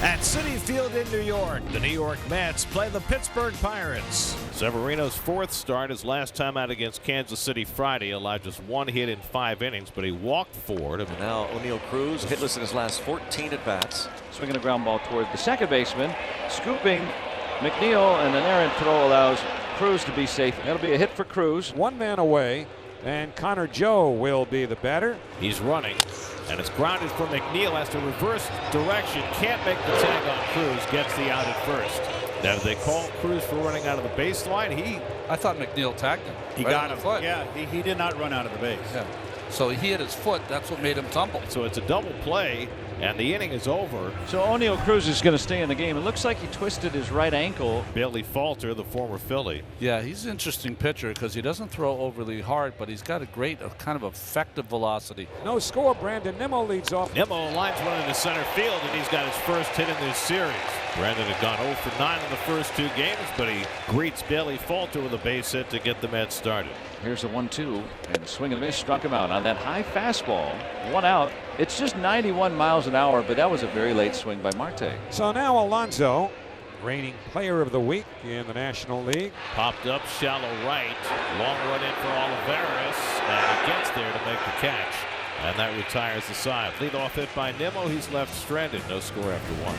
At Citi Field in New York, the New York Mets play the Pittsburgh Pirates. Severino's fourth start, his last time out against Kansas City Friday, allowed just one hit in 5 innings, but he walked 4. And now Oneil Cruz hitless in his last 14 at bats. Swinging a ground ball toward the second baseman, scooping McNeil, and an errant throw allows Cruz to be safe. That'll be a hit for Cruz. One man away, and Connor Joe will be the batter. He's running, and it's grounded for McNeil. Has to reverse direction. Can't make the tag on Cruz. Gets the out at first. Now, did they call Cruz for running out of the baseline? I thought McNeil tagged him. He got him. Yeah, he did not run out of the base. Yeah. So he hit his foot. That's what made him tumble. So it's a double play, and the inning is over. So Oneil Cruz is going to stay in the game. It looks like he twisted his right ankle. Bailey Falter, the former Philly. Yeah, he's an interesting pitcher because he doesn't throw overly hard, but he's got a great kind of effective velocity. No score. Brandon Nimmo leads off. Nimmo lines one into center field, and he's got his first hit in this series. Brandon had gone 0 for 9 in the first 2 games, but he greets Bailey Falter with a base hit to get the Mets started. Here's a 1-2, and swing and miss struck him out on that high fastball. 1 out. It's just 91 miles an hour, but that was a very late swing by Marte. So now Alonso, reigning player of the week in the National League. Popped up shallow right. Long run in for Alvarez, and he gets there to make the catch. And that retires the side. Leadoff hit by Nimmo. He's left stranded. No score after 1.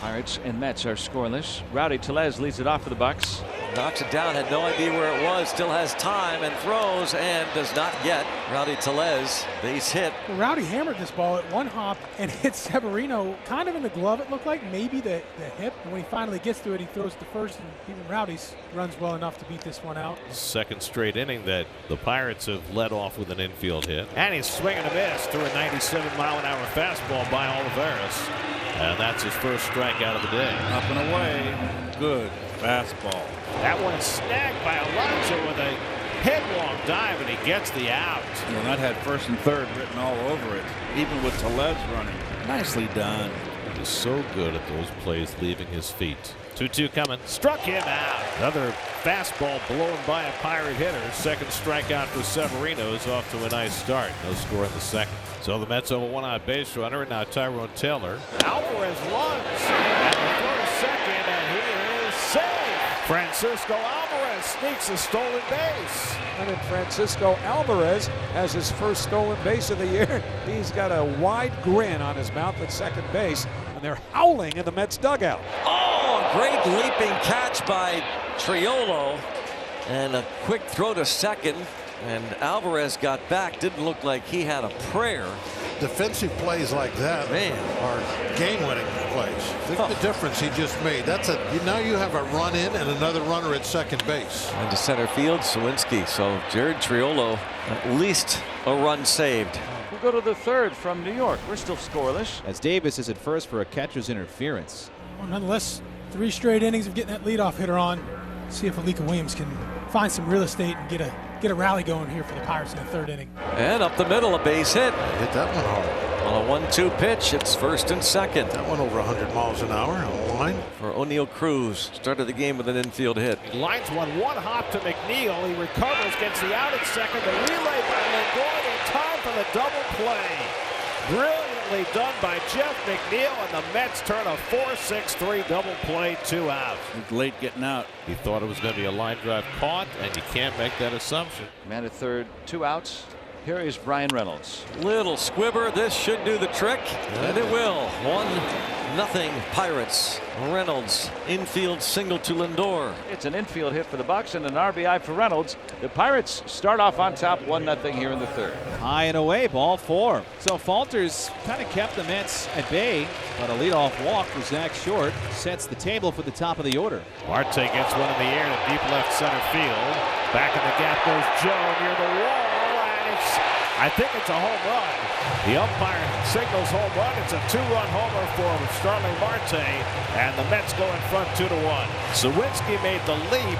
Pirates and Mets are scoreless. Rowdy Tellez leads it off for the Bucks. Knocks it down, had no idea where it was, still has time and throws and does not get Rowdy Tellez. Base hit. Well, Rowdy hammered this ball at one hop and hit Severino kind of in the glove, it looked like, maybe the hip. And when he finally gets to it, he throws to first, and even Rowdy's runs well enough to beat this one out. Second straight inning that the Pirates have led off with an infield hit. And he's swinging a miss through a 97-mile-an-hour fastball by Alvarez. And that's his first strikeout of the day. Up and away. Good fastball. That one snagged by Alonso with a headlong dive, and he gets the out. And that had first and third written all over it, even with Tellez running. Nicely done. He's so good at those plays, leaving his feet. 2-2 coming. Struck him out. Another fastball blown by a Pirate hitter. Second strikeout for Severino is off to a nice start. No score in the second. So the Mets have a 1-out base runner, and now Tyrone Taylor. Alvarez runs at the first second, and he is safe. Francisco Alvarez sneaks a stolen base. And then Francisco Alvarez has his first stolen base of the year. He's got a wide grin on his mouth at second base, and they're howling in the Mets dugout. Oh, great leaping catch by Triolo, and a quick throw to second. And Alvarez got back. Didn't look like he had a prayer. Defensive plays like that, man, are game-winning plays. Think the difference he just made. Now you have a run in and another runner at second base. And to center field, Sawinski. So Jared Triolo, at least a run saved. We'll go to the third from New York. We're still scoreless. As Davis is at first for a catcher's interference. Well, nonetheless, 3 straight innings of getting that leadoff hitter on. See if Alika Williams can find some real estate and get a rally going here for the Pirates in the third inning. And up the middle, a base hit. Hit that one hard. On a 1-2 pitch, it's first and second. That one over 100 miles an hour on the line. For Oneil Cruz, started the game with an infield hit. He lines one hop to McNeil. He recovers, gets the out at second. The relay by Lindor in time for the double play. Brilliantly done by Jeff McNeil, and the Mets turn a 4-6-3 double play, 2 out. Late getting out. He thought it was going to be a line drive caught, and you can't make that assumption. Man at third, 2 outs. Here is Brian Reynolds. Little squibber. This should do the trick, and it will. 1-0 Pirates. Reynolds infield single to Lindor. It's an infield hit for the Bucks and an RBI for Reynolds. The Pirates start off on top 1-0 here in the third. High and away, ball 4. So Falter's kind of kept the Mets at bay, but a leadoff walk for Zach Short sets the table for the top of the order. Marte gets one in the air to deep left center field. Back in the gap goes Joe near the wall, and I think it's a home run. The umpire signals home run. It's a 2-run homer for Starling Marte, and the Mets go in front 2-1. Sawinski made the leap,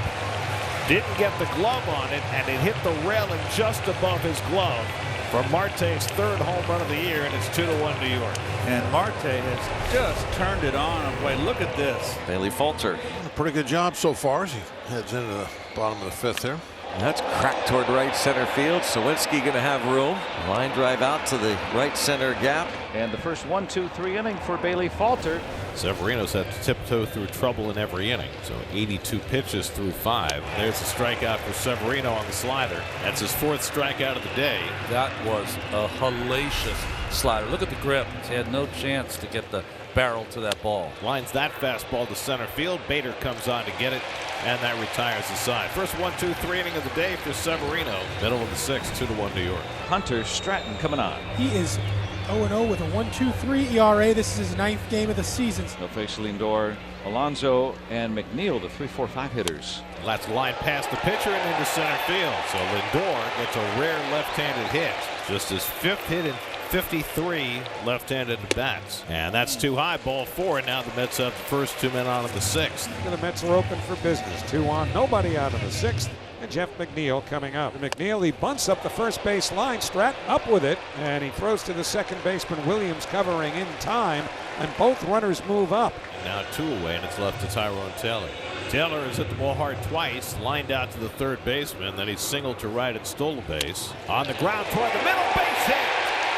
didn't get the glove on it, and it hit the railing just above his glove for Marte's third home run of the year, and it's 2-1 New York. And Marte has just turned it on. Boy, look at this. Bailey Falter. A pretty good job so far as he heads into the bottom of the 5th here. That's cracked toward right center field. Sawinski going to have room. Line drive out to the right center gap. And the first 1, 2, 3 inning for Bailey faltered. Severino's had to tiptoe through trouble in every inning. So 82 pitches through 5. There's a strikeout for Severino on the slider. That's his 4th strikeout of the day. That was a hellacious slider. Look at the grip. He had no chance to get the barrel to that ball. Lines that fastball to center field. Bader comes on to get it, and that retires the side. First 1, 2, 3 inning of the day for Severino. Middle of the 6th, 2-1 New York. Hunter Stratton coming on. He is 0-0 with a 1.23 ERA. This is his 9th game of the season. They'll face Lindor, Alonso, and McNeil, the 3-4-5 hitters. That's line past the pitcher and into center field. So Lindor gets a rare left-handed hit. Just his 5th hit in 53 left-handed bats. And that's too high. Ball 4. And now the Mets have the first 2 men on in the 6th. The Mets are open for business. 2 on, nobody out of the 6th. And Jeff McNeil coming up. McNeil, he bunts up the first base line. Stratton up with it. And he throws to the second baseman. Williams covering in time. And both runners move up. And now 2 away, and it's left to Tyrone Taylor. Taylor has hit the ball hard twice. Lined out to the third baseman. Then he singled to right and stole a base. On the ground toward the middle. Base hit.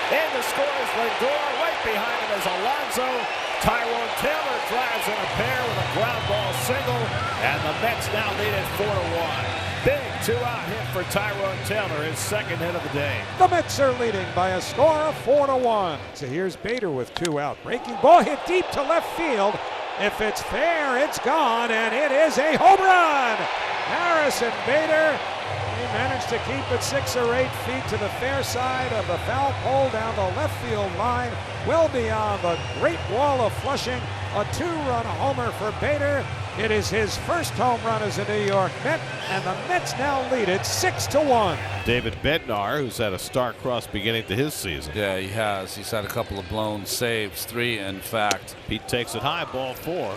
And the score is Lindor. Right behind him is Alonso. Tyrone Taylor drives in a pair with a ground ball single. And the Mets now lead it 4-1. Big 2-out hit for Tyrone Taylor, his 2nd hit of the day. The Mets are leading by a score of 4-1. So here's Bader with 2 out. Breaking ball hit deep to left field. If it's fair, it's gone, and it is a home run. Harrison Bader, he managed to keep it 6 or 8 feet to the fair side of the foul pole down the left field line, well beyond the Great Wall of Flushing. A 2-run homer for Bader. It is his first home run as a New York Met, and the Mets now lead it 6-1. David Bednar, who's had a star-crossed beginning to his season. Yeah, he has. He's had a couple of blown saves, 3 in fact. Pete takes it high, ball 4.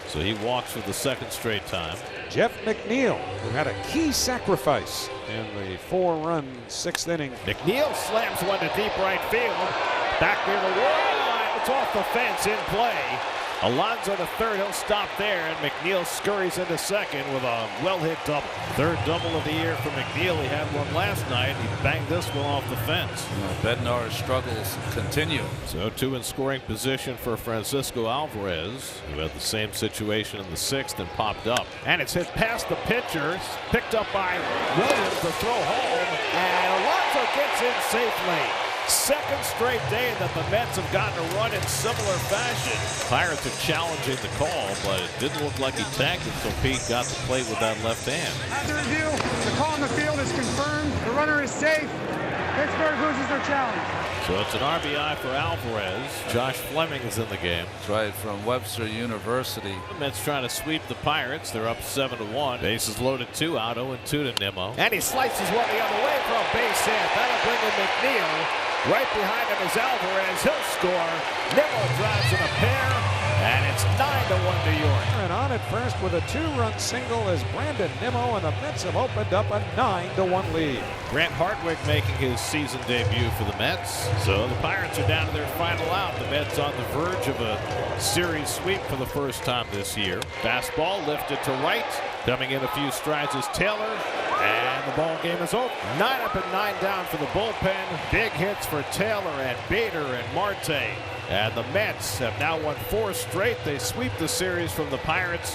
So he walks for the 2nd straight time. Jeff McNeil, who had a key sacrifice in the 4-run 6th inning. McNeil slams one to deep right field. Back near the wall. It's off the fence, in play. Alonso to third, he'll stop there, and McNeil scurries into second with a well-hit double. 3rd double of the year for McNeil. He had one last night. He banged this one off the fence. Bednar's struggles continue. So 2 in scoring position for Francisco Alvarez, who had the same situation in the 6th and popped up. And it's hit past the pitcher, picked up by Williams to throw home, and Alonso gets in safely. 2nd straight day that the Mets have gotten a run in similar fashion. Pirates are challenging the call, but it didn't look like he tagged it until Pete got the plate with that left hand. After review, the call on the field is confirmed. The runner is safe. Pittsburgh loses their challenge. So it's an RBI for Alvarez. Josh Fleming is in the game. That's right, from Webster University. The Mets trying to sweep the Pirates. They're up 7-1. Bases loaded, 2 out, 0-2 to Nimmo. And he slices one the other way for a base hit. That'll bring in McNeil. Right behind him is Alvarez. He'll score. Nimmo drives in a pair, and it's 9-1 New York. And on at first with a 2-run single is Brandon Nimmo, and the Mets have opened up a 9-1 lead. Grant Hartwig making his season debut for the Mets. So the Pirates are down to their final out. The Mets on the verge of a series sweep for the first time this year. Fastball lifted to right. Coming in a few strides is Taylor. And the ball game is over. 9 up and 9 down for the bullpen. Big hits for Taylor and Bader and Marte. And the Mets have now won 4 straight. They sweep the series from the Pirates.